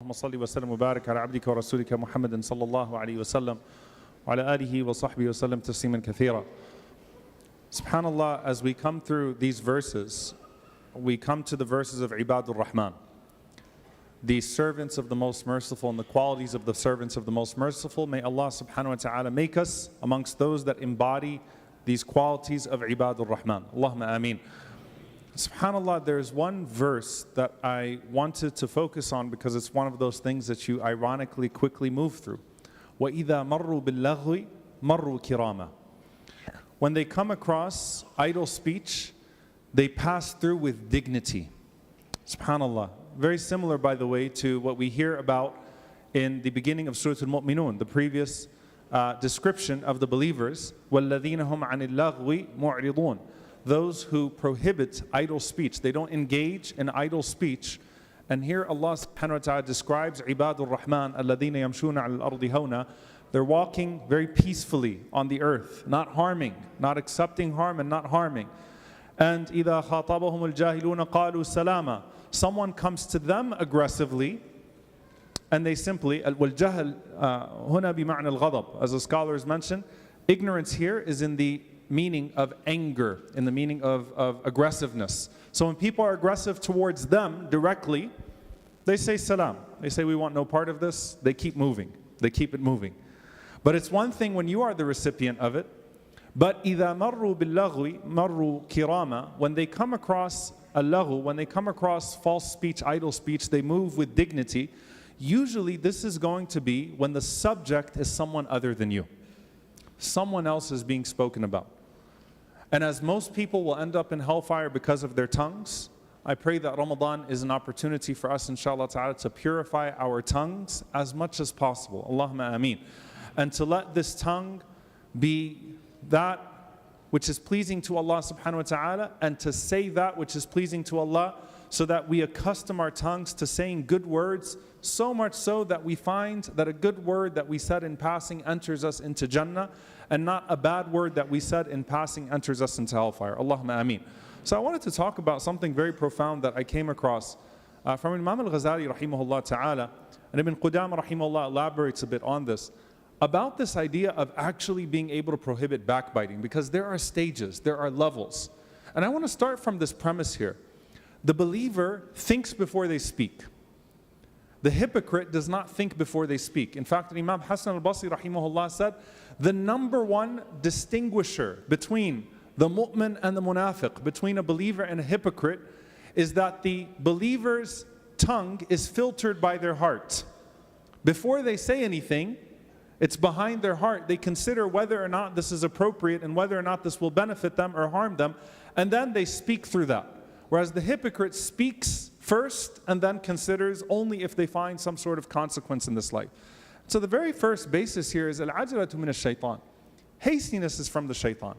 اللهم صل وسلم وبارك على عبدك ورسولك محمد صلى الله عليه وسلم وعلى آله وصحبه وسلم تسليما كثيرا. SubhanAllah, as we come through these verses, we come to the verses of Ibadur Rahman, the servants of the Most Merciful, and the qualities of the servants of the Most Merciful. May Allah subhanahu wa ta'ala make us amongst those that embody these qualities of Ibadur Rahman. Allahumma ameen. SubhanAllah, there's one verse that I wanted to focus on because it's one of those things that you ironically quickly move through. وَإِذَا مَرُّوا بِاللَّغْوِ مَرُّوا كِرَامًا. When they come across idle speech, they pass through with dignity. SubhanAllah. Very similar, by the way, to what we hear about in the beginning of Surah Al-Mu'minun, the previous description of the believers. وَالَّذِينَ هُمْ عَنِ اللَّغْوِ مُعْرِضُونَ. Those who prohibit idle speech. They don't engage in idle speech. And here Allah subhanahu wa ta'ala describes Ibadur Rahman, الَّذِينَ يَمْشُونَ عَلَى الْأَرْضِ هَوْنًا. They're walking very peacefully on the earth, not harming, not accepting harm and not harming. And إِذَا خَاطَبَهُمُ الْجَاهِلُونَ قَالُوا سَلَامًا. Someone comes to them aggressively, and they simply, وَالْجَهَلْ هُنَا بِمَعْنَى الْغَضَبِ. As the scholars mentioned, ignorance here is in the meaning of anger, in the meaning of aggressiveness. So when people are aggressive towards them directly, they say salam. They say, we want no part of this. They keep moving. They keep it moving. But it's one thing when you are the recipient of it. But إِذَا مَرُّوا بِاللَّغْوِ مَرُّوا كِرَامًا. When they come across al-laghu, when they come across false speech, idle speech, they move with dignity. Usually this is going to be when the subject is someone other than you. Someone else is being spoken about. And as most people will end up in hellfire because of their tongues, I pray that Ramadan is an opportunity for us, inshallah ta'ala, to purify our tongues as much as possible. Allahumma ameen. And to let this tongue be that which is pleasing to Allah subhanahu wa ta'ala, and to say that which is pleasing to Allah, so that we accustom our tongues to saying good words, so much so that we find that a good word that we said in passing enters us into Jannah, and not a bad word that we said in passing enters us into hellfire. Allahumma ameen. So I wanted to talk about something very profound that I came across from Imam al-Ghazali rahimahullah ta'ala, and Ibn Qudama rahimahullah elaborates a bit on this, about this idea of actually being able to prohibit backbiting, because there are stages, there are levels. And I want to start from this premise here. The believer thinks before they speak. The hypocrite does not think before they speak. In fact, Imam Hassan al-Basri rahimahullah said, the number one distinguisher between the mu'min and the munafiq, between a believer and a hypocrite, is that the believer's tongue is filtered by their heart. Before they say anything, it's behind their heart. They consider whether or not this is appropriate and whether or not this will benefit them or harm them, and then they speak through that. Whereas the hypocrite speaks first and then considers only if they find some sort of consequence in this life. So the very first basis here is al-ajalatu min ash-shaytan. Hastiness is from the shaitan.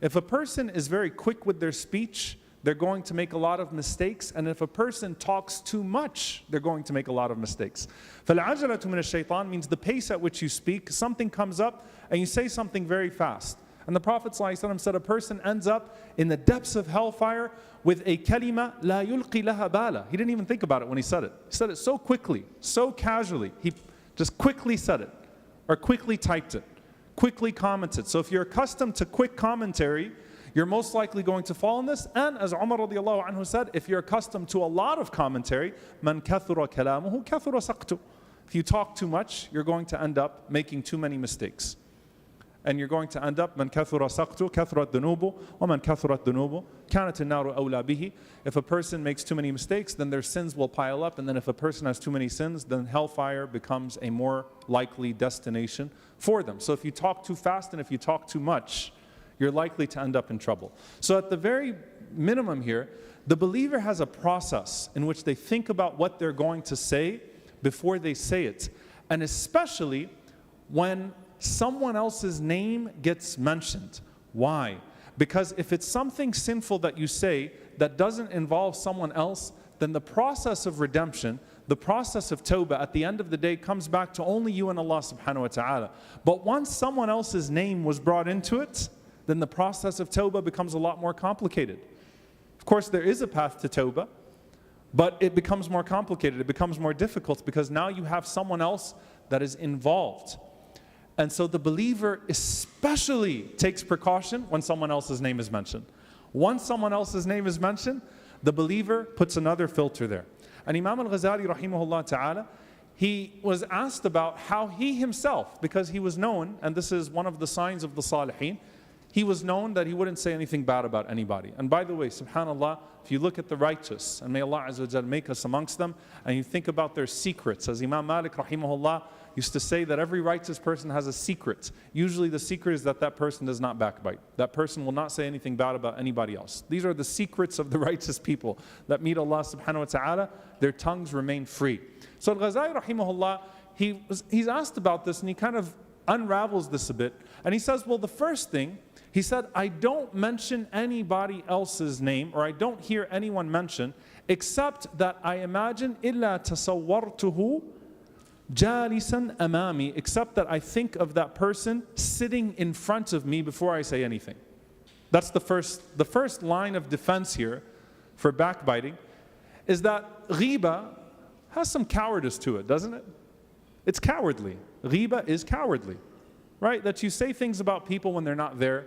If a person is very quick with their speech, they're going to make a lot of mistakes. And if a person talks too much, they're going to make a lot of mistakes. فَالْعَجَلَةُ مِنَ الشَّيْطَانِ means the pace at which you speak. Something comes up and you say something very fast. And the Prophet ﷺ said a person ends up in the depths of hellfire with a kalima لَا يُلْقِي لَهَا بَالًا. He didn't even think about it when he said it. He said it so quickly, so casually. He just quickly said it, or quickly typed it, quickly commented. So if you're accustomed to quick commentary, you're most likely going to fall in this. And as Umar radiallahu anhu said, if you're accustomed to a lot of commentary, مَنْ كَثُرَ كَلَامُهُ كَثُرَ سَقْتُ. If you talk too much, you're going to end up making too many mistakes. And you're going to end up, مَنْ كَثُرَ سَقْتُ كَثُرَ الذُّنُوبُ وَمَنْ كَثُرَ الذُّنُوبُ كَانَتِ النَّارُ أَوْلَى بِهِ. If a person makes too many mistakes, then their sins will pile up. And then if a person has too many sins, then hellfire becomes a more likely destination for them. So if you talk too fast and if you talk too much, you're likely to end up in trouble. So at the very minimum here, the believer has a process in which they think about what they're going to say before they say it. And especially when someone else's name gets mentioned. Why? Because if it's something sinful that you say that doesn't involve someone else, then the process of redemption, the process of tawbah at the end of the day comes back to only you and Allah subhanahu wa ta'ala. But once someone else's name was brought into it, then the process of tawbah becomes a lot more complicated. Of course, there is a path to tawbah, But it becomes more complicated, it becomes more difficult because now you have someone else that is involved. And so the believer especially takes precaution when someone else's name is mentioned. Once someone else's name is mentioned, the believer puts another filter there. And Imam al-Ghazali rahimahullah ta'ala, he was asked about how he himself, because he was known, and this is one of the signs of the Salihin, he was known that he wouldn't say anything bad about anybody. And by the way, subhanAllah, if you look at the righteous, and may Allah Azza wa Jal make us amongst them, and you think about their secrets, as Imam Malik rahimahullah used to say that every righteous person has a secret. Usually the secret is that that person does not backbite. That person will not say anything bad about anybody else. These are the secrets of the righteous people that meet Allah subhanahu wa ta'ala. Their tongues remain free. So Al-Ghazali rahimahullah, he's asked about this and he kind of unravels this a bit. And he says, well, the first thing, he said, I don't mention anybody else's name, or I don't hear anyone mention, except that I imagine إِلَّا تَصَوَّرْتُهُ جَالِسًا أَمَامِي, except that I think of that person sitting in front of me before I say anything. That's the first line of defense here for backbiting, is that ghiba has some cowardice to it, doesn't it? It's cowardly. Ghiba is cowardly, right? That you say things about people when they're not there.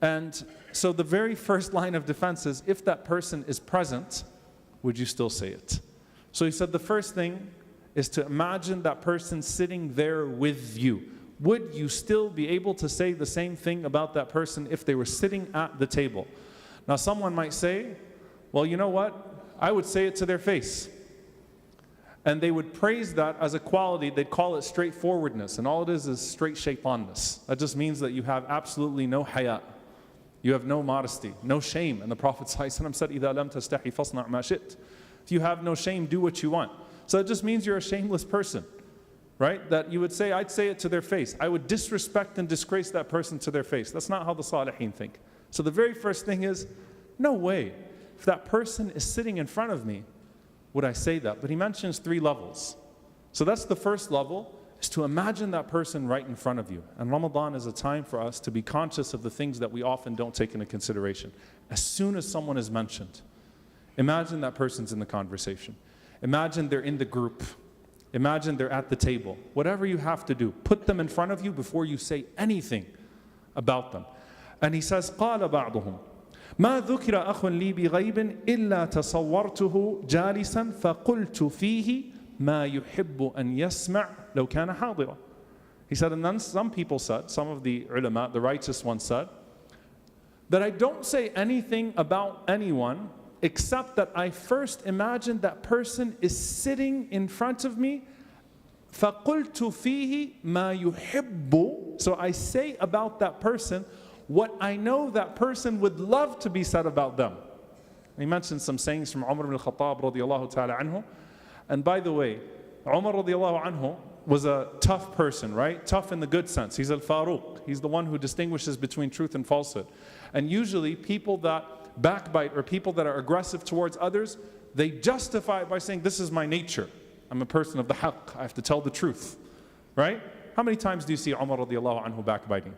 And so the very first line of defense is, if that person is present, would you still say it? So he said the first thing is to imagine that person sitting there with you. Would you still be able to say the same thing about that person if they were sitting at the table? Now someone might say, well, you know what? I would say it to their face. And they would praise that as a quality. They'd call it straightforwardness. And all it is straight shaitanness. That just means that you have absolutely no haya. You have no modesty, no shame. And the Prophet ﷺ said, إِذَا لَمْ تَسْتَحِي فَاصْنَعْ مَا شِئْتَ. If you have no shame, do what you want. So it just means you're a shameless person, right? That you would say, I'd say it to their face. I would disrespect and disgrace that person to their face. That's not how the Salihin think. So the very first thing is, no way. If that person is sitting in front of me, would I say that? But he mentions 3 levels. So that's the first level, is to imagine that person right in front of you. And Ramadan is a time for us to be conscious of the things that we often don't take into consideration. As soon as someone is mentioned, imagine that person's in the conversation. Imagine they're in the group. Imagine they're at the table. Whatever you have to do, put them in front of you before you say anything about them. And he says, قَالَ بَعْضُهُمْ ما ذكر أخ لي بغيب إلا تصورته جالسا فقلت فيه ما يحب أن يسمع لو كان حاضرا. He said, and then some people said, some of the ulama, the righteous ones said, that I don't say anything about anyone except that I first imagine that person is sitting in front of me. فقلت فيه ما يحب. So I say about that person what I know that person would love to be said about them. He mentioned some sayings from Omar ibn al-Khattab radiyallahu ta'ala anhu. And by the way, Umar radiallahu anhu was a tough person, right? Tough in the good sense. He's al-Faruq. He's the one who distinguishes between truth and falsehood. And usually people that backbite or people that are aggressive towards others, they justify it by saying, this is my nature. I'm a person of the haqq. I have to tell the truth, right? How many times do you see Umar radiallahu anhu backbiting?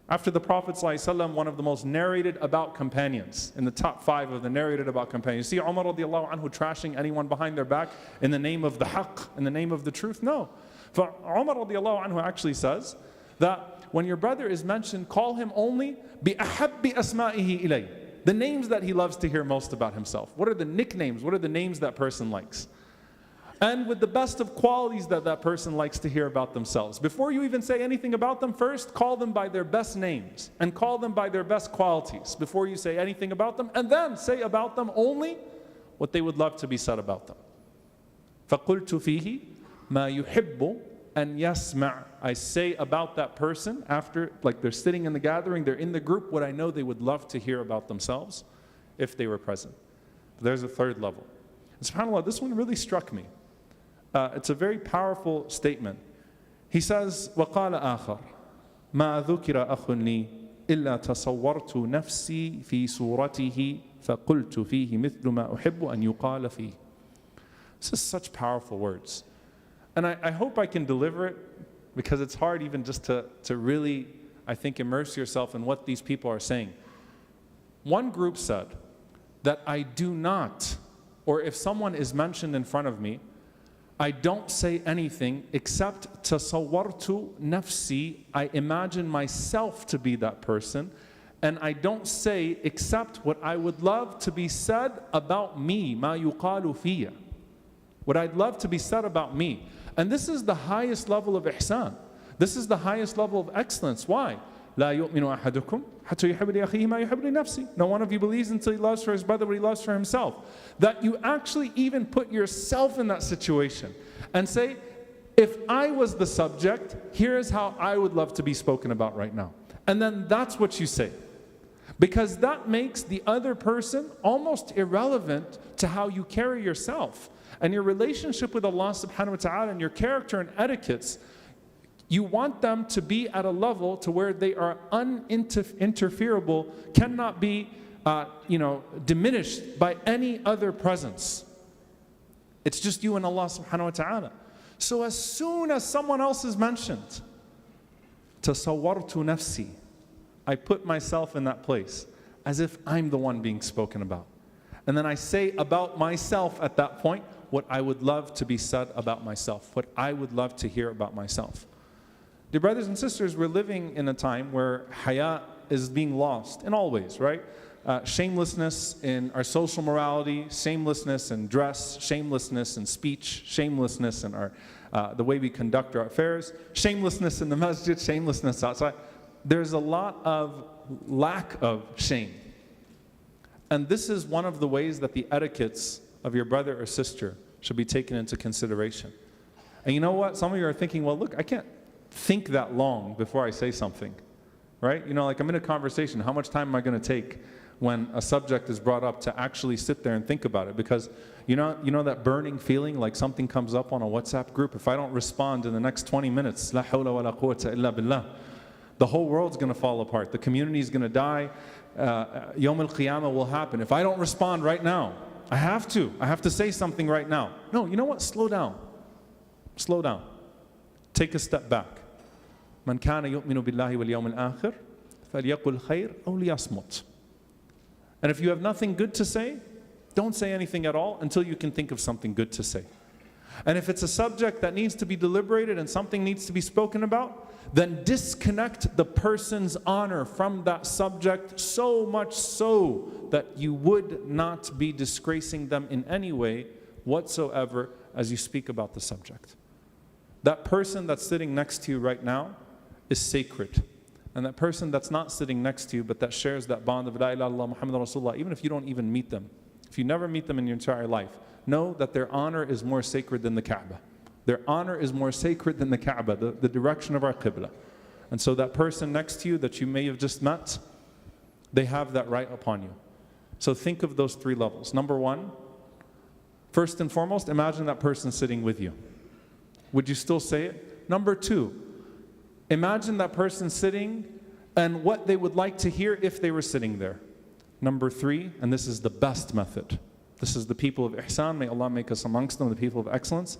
After the Prophet ﷺ, one of the most narrated about companions, in the top 5 of the narrated about companions. See Umar radiallahu anhu trashing anyone behind their back in the name of the haqq, in the name of the truth? No. For Umar radiallahu anhu actually says that when your brother is mentioned, call him only بِأَحَبِّ أَسْمَائِهِ إِلَيْهِ. The names that he loves to hear most about himself. What are the nicknames? What are the names that person likes? And with the best of qualities that that person likes to hear about themselves. Before you even say anything about them, first call them by their best names and call them by their best qualities before you say anything about them, and then say about them only what they would love to be said about them. فَقُلْتُ فِيهِ مَا يُحِبُّ أَنْ يَسْمَعْ. I say about that person after, like they're sitting in the gathering, they're in the group, what I know they would love to hear about themselves if they were present. But there's a third level. And subhanAllah, this one really struck me. It's a very powerful statement. He says, وَقَالَ آخَرْ مَا ذُكِرَ أَخٌ لِي إِلَّا تَصَوَّرْتُ نَفْسِي فِي صُورَتِهِ فَقُلْتُ فِيهِ مِثْلُ مَا أُحِبُّ أَنْ يُقَالَ فِيهِ. This is such powerful words. And I hope I can deliver it, because it's hard even just to really, I think, immerse yourself in what these people are saying. One group said that I do not or if someone is mentioned in front of me, I don't say anything except tasawwartu nafsi, I imagine myself to be that person, and I don't say except what I would love to be said about me, ma yuqalu fiyya. What I'd love to be said about me. And this is the highest level of ihsan. This is the highest level of excellence. Why? لا يؤمن أحدكم حتى يحب لأخيه ما يحب لنفسه. No one of you believes until he loves for his brother what he loves for himself. That you actually even put yourself in that situation and say, if I was the subject, here's how I would love to be spoken about right now. And then that's what you say. Because that makes the other person almost irrelevant to how you carry yourself. And your relationship with Allah subhanahu wa ta'ala and your character and etiquettes, you want them to be at a level to where they are uninterferable, cannot be diminished by any other presence. It's just you and Allah subhanahu wa ta'ala. So as soon as someone else is mentioned, tasawwartu nafsi, I put myself in that place as if I'm the one being spoken about. And then I say about myself at that point what I would love to be said about myself, what I would love to hear about myself. Dear brothers and sisters, we're living in a time where haya is being lost in all ways, right? Shamelessness in our social morality, shamelessness in dress, shamelessness in speech, shamelessness in our the way we conduct our affairs, shamelessness in the masjid, shamelessness outside. There's a lot of lack of shame. And this is one of the ways that the etiquettes of your brother or sister should be taken into consideration. And you know what? Some of you are thinking, well, look, I can't think that long before I say something, right? You know, like I'm in a conversation, how much time am I going to take when a subject is brought up to actually sit there and think about it? Because you know that burning feeling like something comes up on a WhatsApp group, if I don't respond in the next 20 minutes, la hawla wa la quwwata illa billah, the whole world's going to fall apart, the community is going to die, Yawm al-Qiyamah will happen. If I don't respond right now, I have to say something right now. No, you know what? Slow down. Slow down. Take a step back. من كان يؤمن بالله واليوم الآخر فليقل خير أو ليصمت. And if you have nothing good to say, don't say anything at all until you can think of something good to say. And if it's a subject that needs to be deliberated and something needs to be spoken about, then disconnect the person's honor from that subject, so much so that you would not be disgracing them in any way whatsoever as you speak about the subject. That person that's sitting next to you right now is sacred. And that person that's not sitting next to you but that shares that bond of La ilaha illallah Muhammad Rasulullah, even if you don't even meet them, if you never meet them in your entire life, know that their honor is more sacred than the Kaaba. Their honor is more sacred than the Kaaba, the direction of our Qibla. And so that person next to you that you may have just met, they have that right upon you. So think of those three levels. Number one, first and foremost, imagine that person sitting with you. Would you still say it? Number two, imagine that person sitting and what they would like to hear if they were sitting there. Number three, and this is the best method. This is the people of ihsan. May Allah make us amongst them, the people of excellence.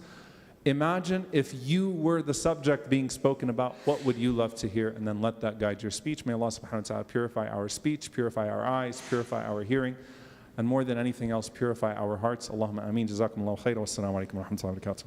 Imagine if you were the subject being spoken about, what would you love to hear? And then let that guide your speech. May Allah subhanahu wa ta'ala purify our speech, purify our eyes, purify our hearing, and more than anything else, purify our hearts. Allahumma ameen. Jazakumullahu khairan. Wassalamu alaikum wa rahmatullahi wa barakatuh.